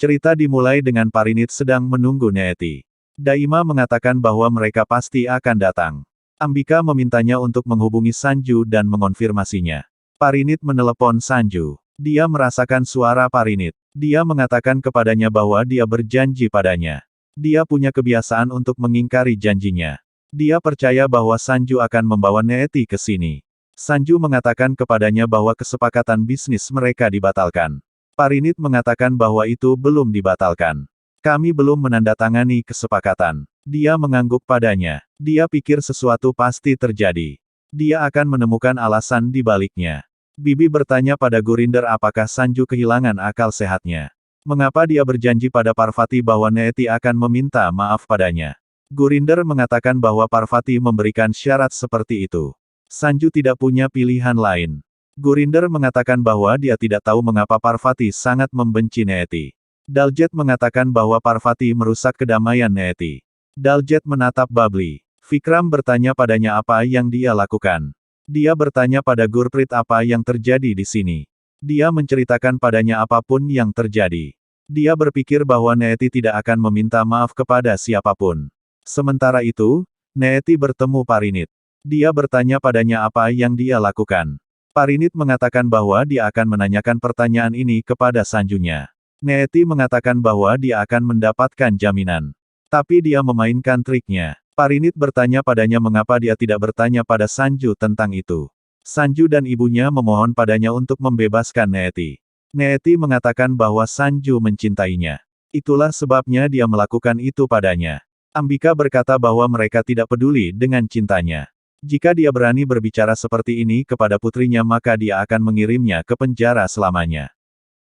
Cerita dimulai dengan Parinit sedang menunggu Neeti. Daima mengatakan bahwa mereka pasti akan datang. Ambika memintanya untuk menghubungi Sanju dan mengonfirmasinya. Parinit menelepon Sanju. Dia merasakan suara Parinit. Dia mengatakan kepadanya bahwa dia berjanji padanya. Dia punya kebiasaan untuk mengingkari janjinya. Dia percaya bahwa Sanju akan membawa Neeti ke sini. Sanju mengatakan kepadanya bahwa kesepakatan bisnis mereka dibatalkan. Parinit mengatakan bahwa itu belum dibatalkan. Kami belum menandatangani kesepakatan. Dia mengangguk padanya. Dia pikir sesuatu pasti terjadi. Dia akan menemukan alasan di baliknya. Bibi bertanya pada Gurinder apakah Sanju kehilangan akal sehatnya. Mengapa dia berjanji pada Parvati bahwa Neeti akan meminta maaf padanya. Gurinder mengatakan bahwa Parvati memberikan syarat seperti itu. Sanju tidak punya pilihan lain. Gurinder mengatakan bahwa dia tidak tahu mengapa Parvati sangat membenci Neeti. Daljet mengatakan bahwa Parvati merusak kedamaian Neeti. Daljet menatap Babli. Vikram bertanya padanya apa yang dia lakukan. Dia bertanya pada Gurprit apa yang terjadi di sini. Dia menceritakan padanya apapun yang terjadi. Dia berpikir bahwa Neeti tidak akan meminta maaf kepada siapapun. Sementara itu, Neeti bertemu Parinit. Dia bertanya padanya apa yang dia lakukan. Parinit mengatakan bahwa dia akan menanyakan pertanyaan ini kepada Sanjunya. Neeti mengatakan bahwa dia akan mendapatkan jaminan. Tapi dia memainkan triknya. Parinit bertanya padanya mengapa dia tidak bertanya pada Sanju tentang itu. Sanju dan ibunya memohon padanya untuk membebaskan Neeti. Neeti mengatakan bahwa Sanju mencintainya. Itulah sebabnya dia melakukan itu padanya. Ambika berkata bahwa mereka tidak peduli dengan cintanya. Jika dia berani berbicara seperti ini kepada putrinya maka dia akan mengirimnya ke penjara selamanya.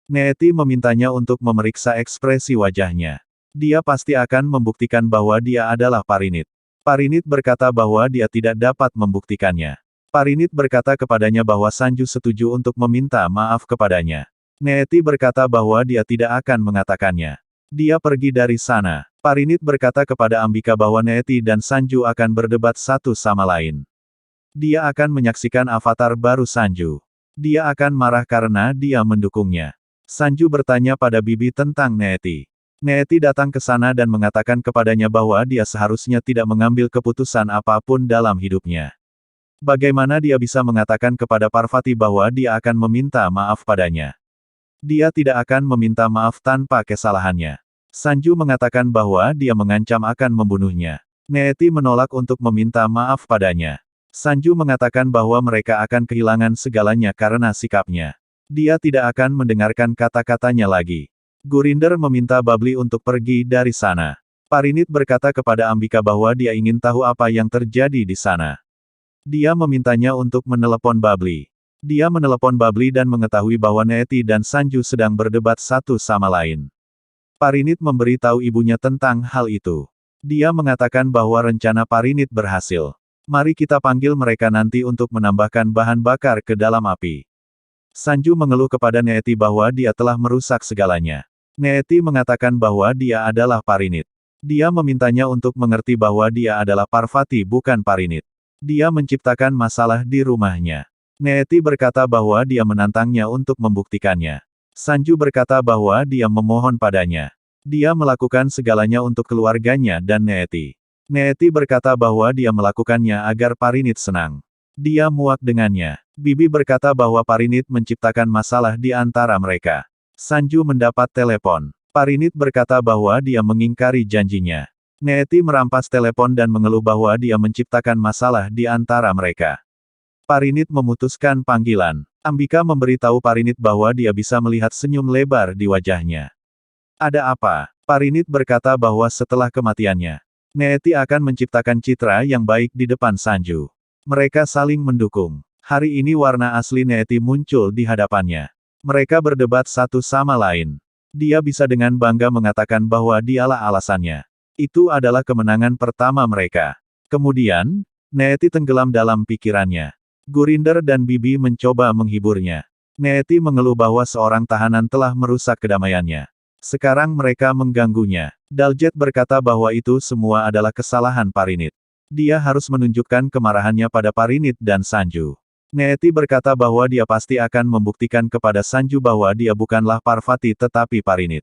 Neeti memintanya untuk memeriksa ekspresi wajahnya. Dia pasti akan membuktikan bahwa dia adalah Parinit. Parinit berkata bahwa dia tidak dapat membuktikannya. Parinit berkata kepadanya bahwa Sanju setuju untuk meminta maaf kepadanya. Neeti berkata bahwa dia tidak akan mengatakannya. Dia pergi dari sana. Parinit berkata kepada Ambika bahwa Neeti dan Sanju akan berdebat satu sama lain. Dia akan menyaksikan avatar baru Sanju. Dia akan marah karena dia mendukungnya. Sanju bertanya pada Bibi tentang Neeti. Neeti datang ke sana dan mengatakan kepadanya bahwa dia seharusnya tidak mengambil keputusan apapun dalam hidupnya. Bagaimana dia bisa mengatakan kepada Parvati bahwa dia akan meminta maaf padanya? Dia tidak akan meminta maaf tanpa kesalahannya. Sanju mengatakan bahwa dia mengancam akan membunuhnya. Neeti menolak untuk meminta maaf padanya. Sanju mengatakan bahwa mereka akan kehilangan segalanya karena sikapnya. Dia tidak akan mendengarkan kata-katanya lagi. Gurinder meminta Babli untuk pergi dari sana. Parinit berkata kepada Ambika bahwa dia ingin tahu apa yang terjadi di sana. Dia memintanya untuk menelepon Babli. Dia menelepon Babli dan mengetahui bahwa Neeti dan Sanju sedang berdebat satu sama lain. Parinit memberitahu ibunya tentang hal itu. Dia mengatakan bahwa rencana Parinit berhasil. Mari kita panggil mereka nanti untuk menambahkan bahan bakar ke dalam api. Sanju mengeluh kepada Neeti bahwa dia telah merusak segalanya. Neeti mengatakan bahwa dia adalah Parinit. Dia memintanya untuk mengerti bahwa dia adalah Parvati bukan Parinit. Dia menciptakan masalah di rumahnya. Neeti berkata bahwa dia menantangnya untuk membuktikannya. Sanju berkata bahwa dia memohon padanya. Dia melakukan segalanya untuk keluarganya dan Neeti. Neeti berkata bahwa dia melakukannya agar Parinit senang. Dia muak dengannya. Bibi berkata bahwa Parinit menciptakan masalah di antara mereka. Sanju mendapat telepon. Parinit berkata bahwa dia mengingkari janjinya. Neeti merampas telepon dan mengeluh bahwa dia menciptakan masalah di antara mereka. Parinit memutuskan panggilan. Ambika memberitahu Parinit bahwa dia bisa melihat senyum lebar di wajahnya. Ada apa? Parinit berkata bahwa setelah kematiannya, Neeti akan menciptakan citra yang baik di depan Sanju. Mereka saling mendukung. Hari ini warna asli Neeti muncul di hadapannya. Mereka berdebat satu sama lain. Dia bisa dengan bangga mengatakan bahwa dialah alasannya. Itu adalah kemenangan pertama mereka. Kemudian, Neeti tenggelam dalam pikirannya. Gurinder dan Bibi mencoba menghiburnya. Neeti mengeluh bahwa seorang tahanan telah merusak kedamaiannya. Sekarang mereka mengganggunya. Daljet berkata bahwa itu semua adalah kesalahan Parinit. Dia harus menunjukkan kemarahannya pada Parinit dan Sanju. Neeti berkata bahwa dia pasti akan membuktikan kepada Sanju bahwa dia bukanlah Parvati tetapi Parinit.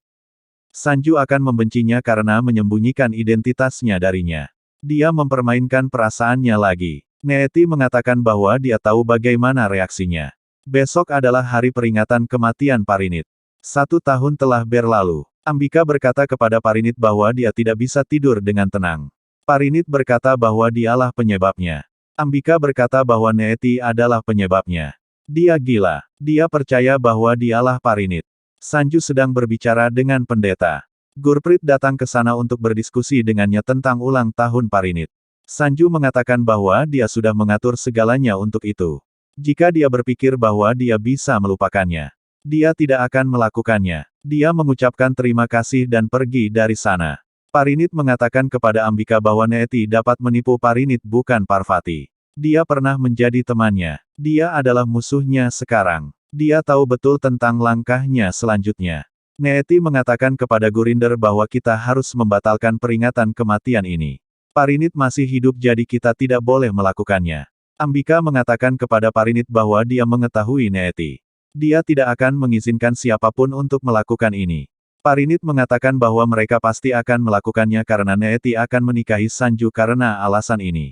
Sanju akan membencinya karena menyembunyikan identitasnya darinya. Dia mempermainkan perasaannya lagi. Neeti mengatakan bahwa dia tahu bagaimana reaksinya. Besok adalah hari peringatan kematian Parinit. 1 tahun telah berlalu. Ambika berkata kepada Parinit bahwa dia tidak bisa tidur dengan tenang. Parinit berkata bahwa dialah penyebabnya. Ambika berkata bahwa Neeti adalah penyebabnya. Dia gila. Dia percaya bahwa dialah Parinit. Sanju sedang berbicara dengan pendeta. Gurprit datang ke sana untuk berdiskusi dengannya tentang ulang tahun Parinit. Sanju mengatakan bahwa dia sudah mengatur segalanya untuk itu. Jika dia berpikir bahwa dia bisa melupakannya, dia tidak akan melakukannya. Dia mengucapkan terima kasih dan pergi dari sana. Parinit mengatakan kepada Ambika bahwa Neeti dapat menipu Parinit bukan Parvati. Dia pernah menjadi temannya. Dia adalah musuhnya sekarang. Dia tahu betul tentang langkahnya selanjutnya. Neeti mengatakan kepada Gurinder bahwa kita harus membatalkan peringatan kematian ini. Parinit masih hidup jadi kita tidak boleh melakukannya. Ambika mengatakan kepada Parinit bahwa dia mengetahui Neeti. Dia tidak akan mengizinkan siapapun untuk melakukan ini. Parinit mengatakan bahwa mereka pasti akan melakukannya karena Neeti akan menikahi Sanju karena alasan ini.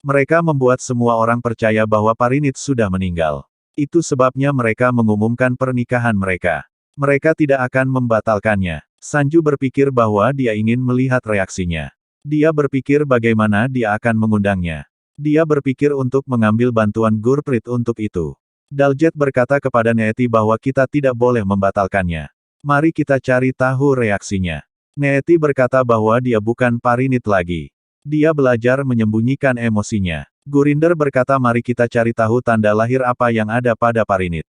Mereka membuat semua orang percaya bahwa Parinit sudah meninggal. Itu sebabnya mereka mengumumkan pernikahan mereka. Mereka tidak akan membatalkannya. Sanju berpikir bahwa dia ingin melihat reaksinya. Dia berpikir bagaimana dia akan mengundangnya. Dia berpikir untuk mengambil bantuan Gurprit untuk itu. Daljet berkata kepada Neeti bahwa kita tidak boleh membatalkannya. Mari kita cari tahu reaksinya. Neeti berkata bahwa dia bukan Parinit lagi. Dia belajar menyembunyikan emosinya. Gurinder berkata mari kita cari tahu tanda lahir apa yang ada pada Parinit.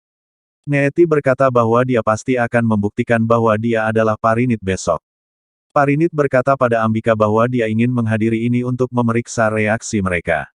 Neeti berkata bahwa dia pasti akan membuktikan bahwa dia adalah Parinit besok. Parinit berkata pada Ambika bahwa dia ingin menghadiri ini untuk memeriksa reaksi mereka.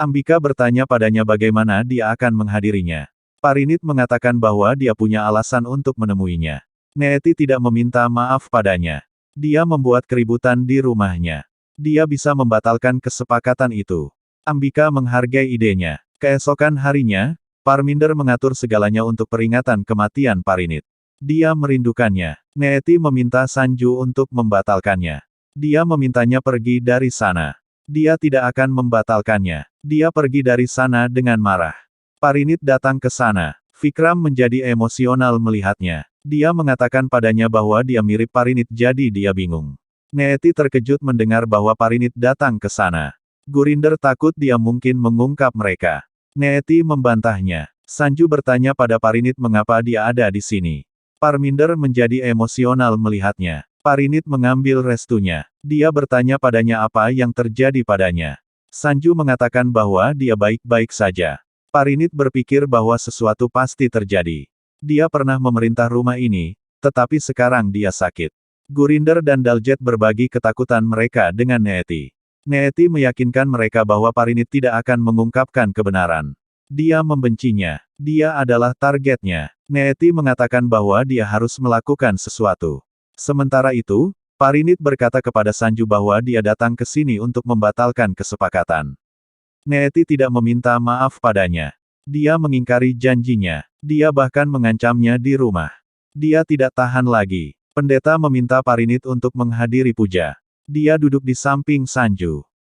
Ambika bertanya padanya bagaimana dia akan menghadirinya. Parinit mengatakan bahwa dia punya alasan untuk menemuinya. Neeti tidak meminta maaf padanya. Dia membuat keributan di rumahnya. Dia bisa membatalkan kesepakatan itu. Ambika menghargai idenya. Keesokan harinya, Parminder mengatur segalanya untuk peringatan kematian Parinit. Dia merindukannya. Neeti meminta Sanju untuk membatalkannya. Dia memintanya pergi dari sana. Dia tidak akan membatalkannya. Dia pergi dari sana dengan marah. Parinit datang ke sana. Vikram menjadi emosional melihatnya. Dia mengatakan padanya bahwa dia mirip Parinit jadi dia bingung. Neeti terkejut mendengar bahwa Parinit datang ke sana. Gurinder takut dia mungkin mengungkap mereka. Neeti membantahnya. Sanju bertanya pada Parinit mengapa dia ada di sini. Parminder menjadi emosional melihatnya. Parinit mengambil restunya. Dia bertanya padanya apa yang terjadi padanya. Sanju mengatakan bahwa dia baik-baik saja. Parinit berpikir bahwa sesuatu pasti terjadi. Dia pernah memerintah rumah ini, tetapi sekarang dia sakit. Gurinder dan Daljet berbagi ketakutan mereka dengan Neeti. Neeti meyakinkan mereka bahwa Parinit tidak akan mengungkapkan kebenaran. Dia membencinya. Dia adalah targetnya. Neeti mengatakan bahwa dia harus melakukan sesuatu. Sementara itu, Parinit berkata kepada Sanju bahwa dia datang ke sini untuk membatalkan kesepakatan. Neeti tidak meminta maaf padanya. Dia mengingkari janjinya. Dia bahkan mengancamnya di rumah. Dia tidak tahan lagi. Pendeta meminta Parinit untuk menghadiri puja. Dia duduk di samping Sanju.